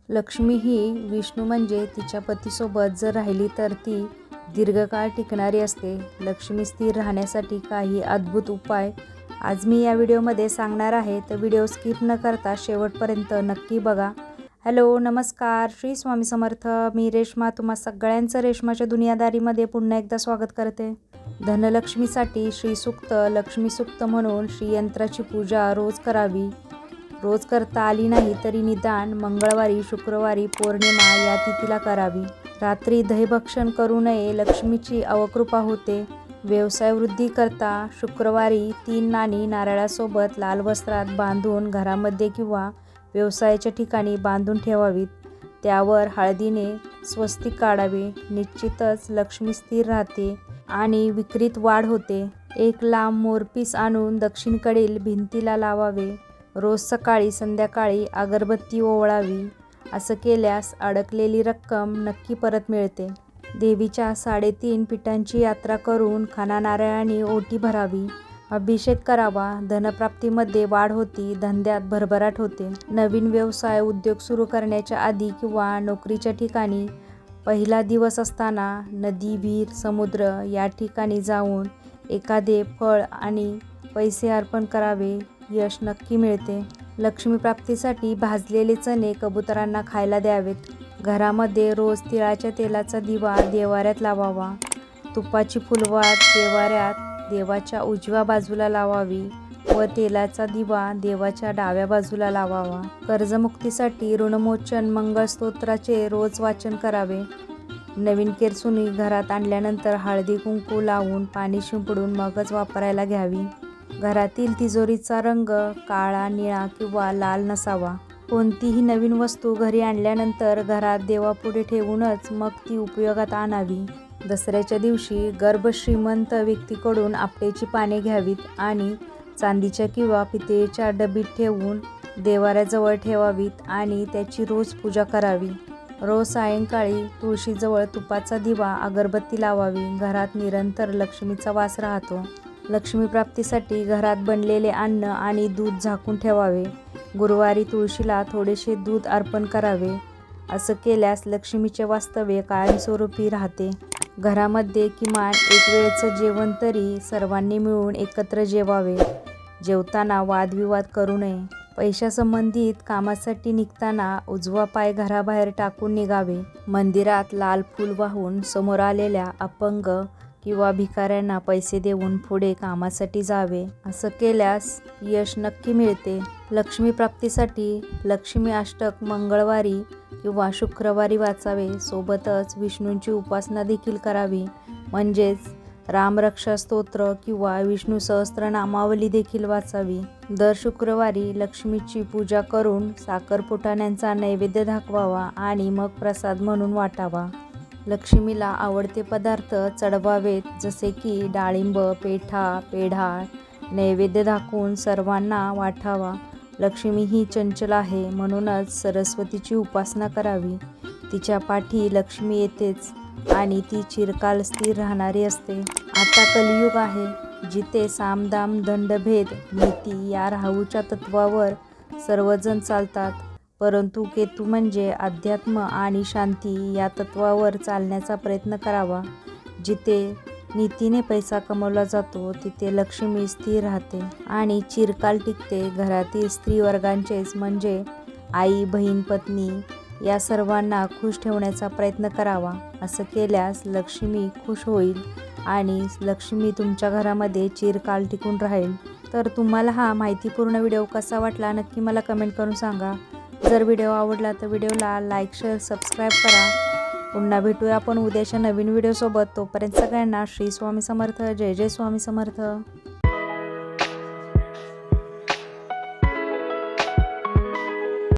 लक्ष्मी ही विष्णू म्हणजे तिच्या पतीसोबत जर राहिली तर ती दीर्घकाळ टिकणारी असते. लक्ष्मी स्थिर राहण्यासाठी काही अद्भुत उपाय आज मी या व्हिडिओमध्ये सांगणार आहे, तर व्हिडिओ स्किप न करता शेवटपर्यंत नक्की बघा. हॅलो, नमस्कार, श्री स्वामी समर्थ. मी रेश्मा तुम्हा सगळ्यांचं रेश्माच्या दुनियादारीमध्ये पुन्हा एकदा स्वागत करते. धनलक्ष्मीसाठी श्रीसूक्त, लक्ष्मीसूक्त म्हणून श्रीयंत्राची पूजा रोज करावी. रोज करता आली नाही तरी निदान मंगळवारी, शुक्रवारी, पौर्णिमा या तिथीला करावी. रात्री दहीभक्षण करू नये, लक्ष्मीची अवकृपा होते. व्यवसाय वृद्धी करता शुक्रवारी 3 नाणी नारळासोबत लाल वस्त्रात बांधून घरामध्ये किंवा व्यवसायाच्या ठिकाणी बांधून ठेवावीत. त्यावर हळदीने स्वस्तिक काढावे. निश्चितच लक्ष्मी स्थिर राहते आणि विक्रीत वाढ होते. एक लांब मोरपीस आणून दक्षिणेकडील भिंतीला लावावे. रोज सकाळी संध्याकाळी अगरबत्ती ओवाळावी. असं केल्यास अडकलेली रक्कम नक्की परत मिळते. देवीच्या 3.5 पिठांची यात्रा करून खाना नारळाने ओटी भरावी. अभिषेक करावा. धनप्राप्तीमध्ये वाढ होती, धंद्यात भरभराट होते. नवीन व्यवसाय उद्योग सुरू करण्याच्या आधी किंवा नोकरीच्या ठिकाणी पहिला दिवस असताना नदी, विहीर, समुद्र या ठिकाणी जाऊन एखादे फळ आणि पैसे अर्पण करावे. यश नक्की मिळते. लक्ष्मी प्राप्तीसाठी भाजलेले चणे कबुतरांना खायला द्यावेत. घरामध्ये रोज तिळाच्या तेलाचा दिवा देवाऱ्यात लावावा. तुपाची फुलवात देवाऱ्यात देवाच्या उजव्या बाजूला लावावी व तेलाचा दिवा देवाच्या डाव्या बाजूला लावावा. कर्जमुक्तीसाठी ऋणमोचन मंगळस्तोत्राचे रोज वाचन करावे. नवीन केरसुणी घरात आणल्यानंतर हळदी कुंकू लावून पाणी शिंपडून मगच वापरायला घ्यावी. घरातील तिजोरीचा रंग काळा, निळा किंवा लाल नसावा. कोणतीही नवीन वस्तू घरी आणल्यानंतर घरात देवापुढे ठेवूनच मग ती उपयोगात आणावी. दसऱ्याच्या दिवशी गर्भश्रीमंत व्यक्तीकडून आपटेची पाने घ्यावीत आणि चांदीच्या किंवा पितळेच्या डबीत ठेवून देवाऱ्याजवळ ठेवावीत आणि त्याची रोज पूजा करावी. रोज सायंकाळी तुळशीजवळ तुपाचा दिवा, अगरबत्ती लावावी. घरात निरंतर लक्ष्मीचा वास राहतो. लक्ष्मी प्राप्तीसाठी घरात बनलेले अन्न आणि दूध झाकून ठेवावे. गुरुवारी तुळशीला थोडेसे दूध अर्पण करावे. असं केल्यास लक्ष्मीचे वास्तव्य कायमस्वरूपी राहते. घरामध्ये किमान एक वेळचं जेवण तरी सर्वांनी मिळून एकत्र जेवावे. जेवताना वादविवाद करू नये. पैशासंबंधित कामासाठी निघताना उजवा पाय घराबाहेर टाकून निघावे. मंदिरात लाल फूल वाहून समोर आलेल्या अपंग किंवा भिकाऱ्यांना पैसे देऊन पुढे कामासाठी जावे. असं केल्यास यश नक्की मिळते. लक्ष्मी प्राप्तीसाठी लक्ष्मी अष्टक मंगळवारी किंवा शुक्रवारी वाचावे. सोबतच विष्णूंची उपासना देखील करावी, म्हणजेच रामरक्षा स्तोत्र किंवा विष्णू सहस्त्रनामावली देखील वाचावी. दर शुक्रवारी लक्ष्मीची पूजा करून साखर फुटाण्यांचा नैवेद्य दाखवावा आणि मग प्रसाद म्हणून वाटावा. लक्ष्मीला आवडते पदार्थ चढवावेत, जसे की डाळिंब, पेठा, पेढा नैवेद्य दाखवून सर्वांना वाटावा. लक्ष्मी ही चंचल आहे, म्हणूनच सरस्वतीची उपासना करावी. तिच्या पाठी लक्ष्मी येतेच आणि ती चिरकाल स्थिर राहणारी असते. आता कलियुग आहे, जिथे सामदाम दंडभेद नीती या राहूच्या तत्वावर सर्वजण चालतात, परंतु केतू म्हणजे अध्यात्म आणि शांती या तत्वावर चालण्याचा प्रयत्न करावा. जिथे नीतीने पैसा कमवला जातो तिथे लक्ष्मी स्थिर राहते आणि चिरकाल टिकते. घरातील स्त्रीवर्गांचेच म्हणजे आई, बहीण, पत्नी या सर्वांना खुश ठेवण्याचा प्रयत्न करावा. असं केल्यास लक्ष्मी खुश होईल आणि लक्ष्मी तुमच्या घरामध्ये चिरकाल टिकून राहील. तर तुम्हाला हा माहितीपूर्ण व्हिडिओ कसा वाटला नक्की मला कमेंट करून सांगा. जर व्हिडिओ आवडला तर व्हिडिओला लाईक, शेअर, सबस्क्राईब करा. पुन्हा भेटूया आपण उद्याच्या नवीन व्हिडिओसोबत. तोपर्यंत सगळ्यांना श्री स्वामी समर्थ. जय जय स्वामी समर्थ.